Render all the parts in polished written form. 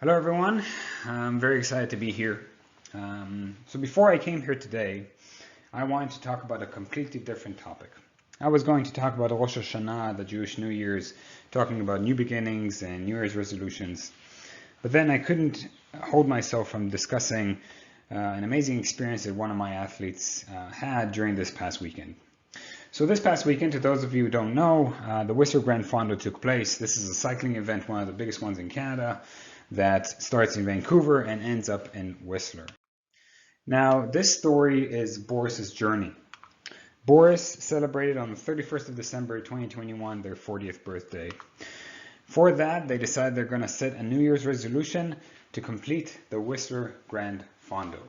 Hello everyone, I'm very excited to be here. So before I came here today, I wanted to talk about a completely different topic. I was going to talk about Rosh Hashanah, the Jewish New Year's, talking about new beginnings and New Year's resolutions. But then I couldn't hold myself from discussing an amazing experience that one of my athletes had during this past weekend. So this past weekend, to those of you who don't know, the Whistler Grand Fondo took place. This is a cycling event, one of the biggest ones in Canada, that starts in Vancouver and ends up in Whistler. Now, this story is Boris's journey. Boris celebrated on the 31st of December 2021 their 40th birthday. For that, they decided they're going to set a New Year's resolution to complete the Whistler Grand Fondo.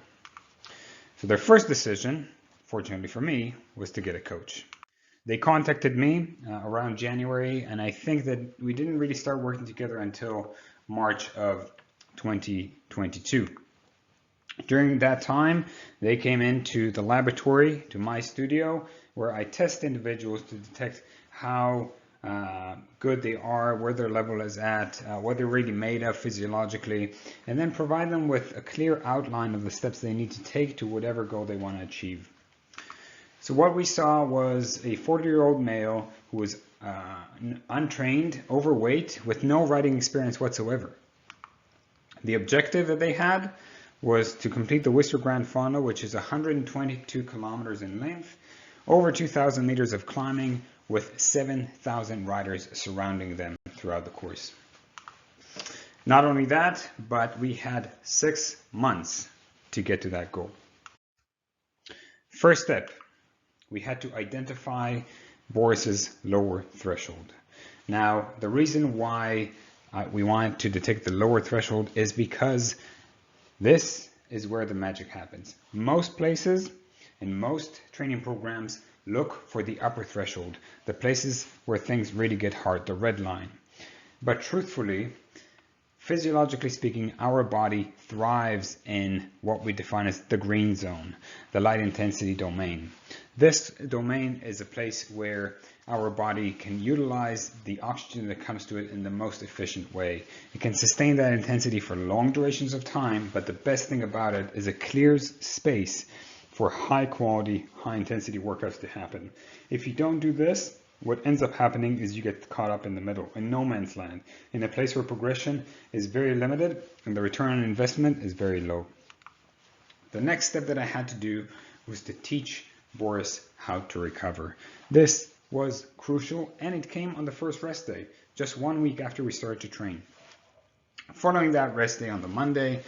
So their first decision, fortunately for me, was to get a coach. They contacted me around January, and I think that we didn't really start working together until March of 2022. During that time, they came into the laboratory, to my studio, where I test individuals to detect how good they are, where their level is at, what they're really made of physiologically, and then provide them with a clear outline of the steps they need to take to whatever goal they want to achieve. So what we saw was a 40-year-old male who was untrained, overweight, with no riding experience whatsoever. The objective that they had was to complete the Whistler Grand Fondo, which is 122 kilometers in length, over 2,000 meters of climbing, with 7,000 riders surrounding them throughout the course. Not only that, but we had 6 months to get to that goal. First step, we had to identify Boris's lower threshold. Now, the reason why we wanted to detect the lower threshold is because this is where the magic happens. Most places and most training programs look for the upper threshold, the places where things really get hard, the red line. But truthfully, physiologically speaking, our body thrives in what we define as the green zone, the light intensity domain. This domain is a place where our body can utilize the oxygen that comes to it in the most efficient way. It can sustain that intensity for long durations of time, but the best thing about it is it clears space for high quality, high intensity workouts to happen. If you don't do this, what ends up happening is you get caught up in the middle, in no man's land, in a place where progression is very limited and the return on investment is very low. The next step that I had to do was to teach Boris how to recover. This was crucial, and it came on the first rest day, just 1 week after we started to train. Following that rest day on the Monday,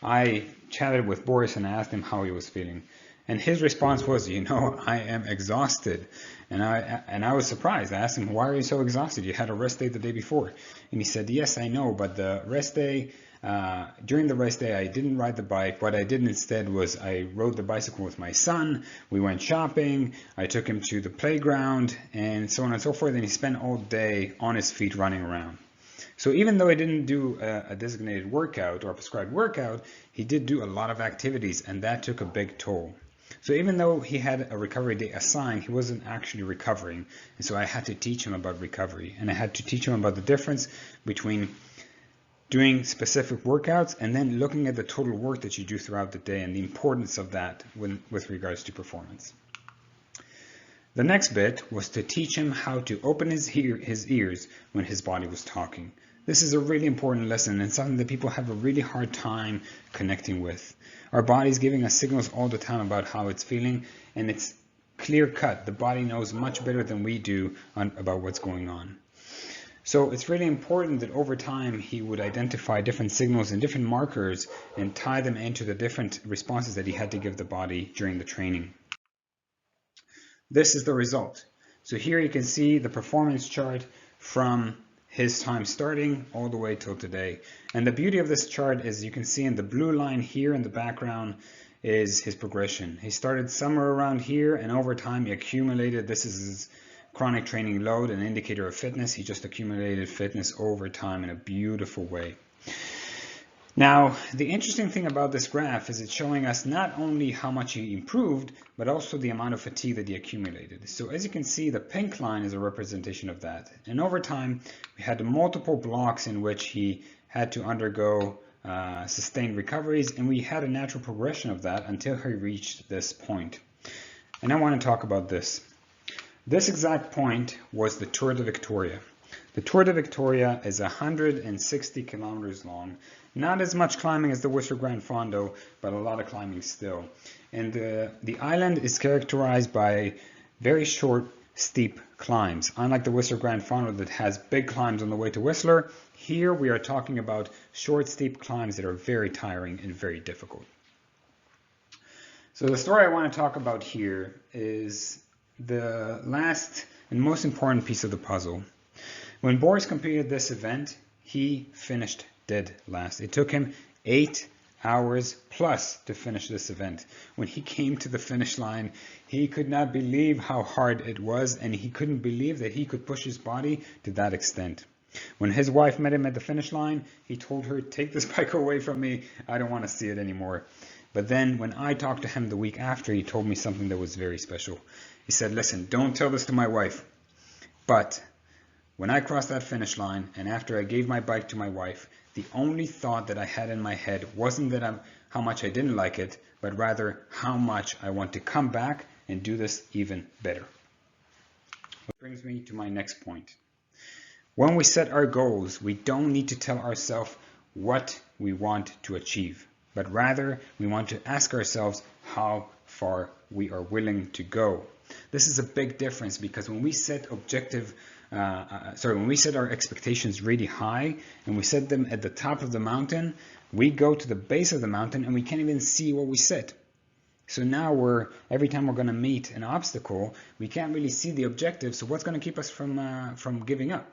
I chatted with Boris and I asked him how he was feeling. And his response was, I am exhausted. And I was surprised. I asked him, why are you so exhausted? You had a rest day the day before. And he said, yes, I know, but the rest day, during the rest day, I didn't ride the bike. What I did instead was I rode the bicycle with my son. We went shopping. I took him to the playground and so on and so forth. And he spent all day on his feet running around. So even though he didn't do a designated workout or a prescribed workout, he did do a lot of activities, and that took a big toll. So even though he had a recovery day assigned, he wasn't actually recovering. And so I had to teach him about recovery, and I had to teach him about the difference between doing specific workouts and then looking at the total work that you do throughout the day and the importance of that with regards to performance. The next bit was to teach him how to open his ears when his body was talking. This is a really important lesson and something that people have a really hard time connecting with. Our body's giving us signals all the time about how it's feeling, and it's clear cut. The body knows much better than we do about what's going on. So it's really important that over time he would identify different signals and different markers and tie them into the different responses that he had to give the body during the training. This is the result. So here you can see the performance chart from his time starting all the way till today. And the beauty of this chart is you can see in the blue line here in the background is his progression. He started somewhere around here, and over time he accumulated, this is his chronic training load, an indicator of fitness. He just accumulated fitness over time in a beautiful way. Now, the interesting thing about this graph is it's showing us not only how much he improved, but also the amount of fatigue that he accumulated. So as you can see, the pink line is a representation of that. And over time, we had multiple blocks in which he had to undergo sustained recoveries, and we had a natural progression of that until he reached this point. And I want to talk about this. This exact point was the Tour de Victoria. The Tour de Victoria is 160 kilometers long. Not as much climbing as the Whistler Grand Fondo, but a lot of climbing still. And the island is characterized by very short, steep climbs. Unlike the Whistler Grand Fondo that has big climbs on the way to Whistler, here we are talking about short, steep climbs that are very tiring and very difficult. So the story I want to talk about here is the last and most important piece of the puzzle. When Boris completed this event, he finished dead last. It took him 8 hours plus to finish this event. When he came to the finish line, he could not believe how hard it was, and he couldn't believe that he could push his body to that extent. When his wife met him at the finish line, he told her, "Take this bike away from me. I don't want to see it anymore." But then when I talked to him the week after, he told me something that was very special. He said, "Listen, don't tell this to my wife, but when I crossed that finish line and after I gave my bike to my wife, the only thought that I had in my head wasn't that how much I didn't like it, but rather how much I want to come back and do this even better." Which brings me to my next point. When we set our goals, we don't need to tell ourselves what we want to achieve, but rather we want to ask ourselves how far we are willing to go. This is a big difference, because when we set when we set our expectations really high and we set them at the top of the mountain, we go to the base of the mountain and we can't even see what we set. So now every time we're going to meet an obstacle, we can't really see the objective. So what's going to keep us from giving up?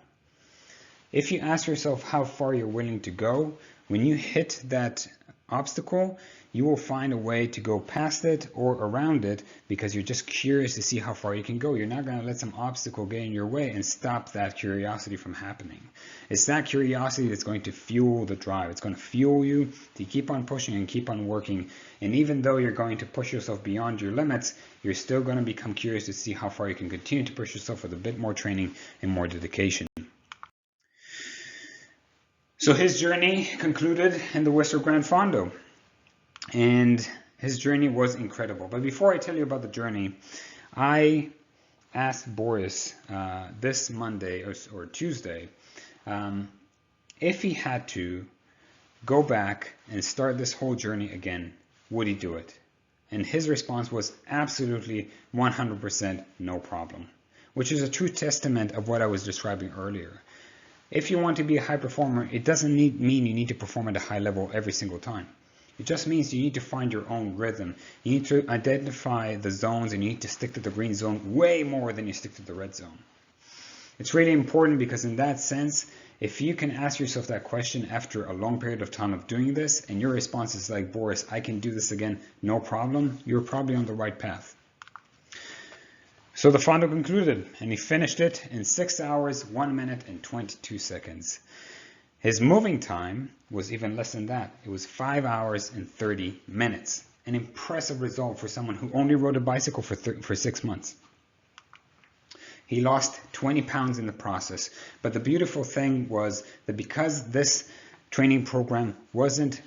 If you ask yourself how far you're willing to go, when you hit that obstacle, you will find a way to go past it or around it, because you're just curious to see how far you can go. You're not going to let some obstacle get in your way and stop that curiosity from happening. It's that curiosity that's going to fuel the drive. It's going to fuel you to keep on pushing and keep on working. And even though you're going to push yourself beyond your limits, you're still going to become curious to see how far you can continue to push yourself with a bit more training and more dedication. So his journey concluded in the Whistler Grand Fondo, and his journey was incredible. But before I tell you about the journey, I asked Boris this Monday or Tuesday if he had to go back and start this whole journey again, would he do it? And his response was absolutely 100% no problem, which is a true testament of what I was describing earlier. If you want to be a high performer, it doesn't mean you need to perform at a high level every single time. It just means you need to find your own rhythm. You need to identify the zones, and you need to stick to the green zone way more than you stick to the red zone. It's really important, because in that sense, if you can ask yourself that question after a long period of time of doing this, and your response is like, "Boris, I can do this again, no problem," you're probably on the right path. So the Fondo concluded, and he finished it in 6 hours, 1 minute, and 22 seconds. His moving time was even less than that. It was 5 hours and 30 minutes. An impressive result for someone who only rode a bicycle for 6 months. He lost 20 pounds in the process. But the beautiful thing was that because this training program wasn't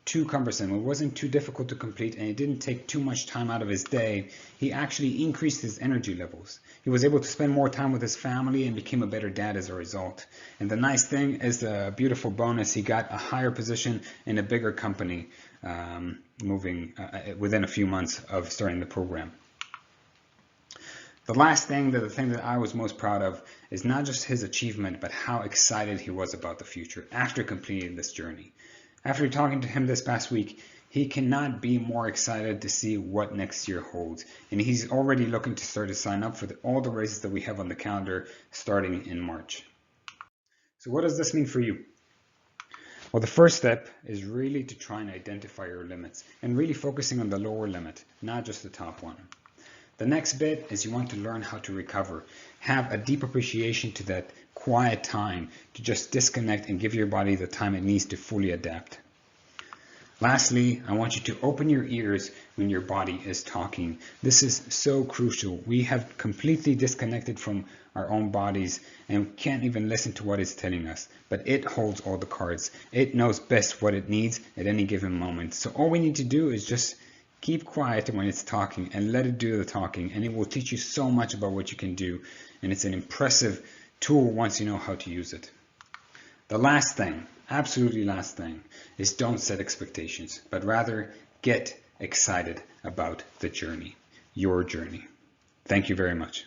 too cumbersome, it wasn't too difficult to complete, and it didn't take too much time out of his day, he actually increased his energy levels. He was able to spend more time with his family and became a better dad as a result. And the nice thing is, the beautiful bonus, he got a higher position in a bigger company within a few months of starting the program. The thing that I was most proud of is not just his achievement, but how excited he was about the future after completing this journey. After talking to him this past week, he cannot be more excited to see what next year holds. And he's already looking to start to sign up for all the races that we have on the calendar starting in March. So what does this mean for you? Well, the first step is really to try and identify your limits and really focusing on the lower limit, not just the top one. The next bit is you want to learn how to recover. Have a deep appreciation to that quiet time to just disconnect and give your body the time it needs to fully adapt. Lastly, I want you to open your ears when your body is talking. This is so crucial. We have completely disconnected from our own bodies and can't even listen to what it's telling us. But it holds all the cards. It knows best what it needs at any given moment. So all we need to do is just keep quiet when it's talking and let it do the talking, and it will teach you so much about what you can do. And it's an impressive tool once you know how to use it. The last thing, absolutely last thing, is don't set expectations, but rather get excited about the journey, your journey. Thank you very much.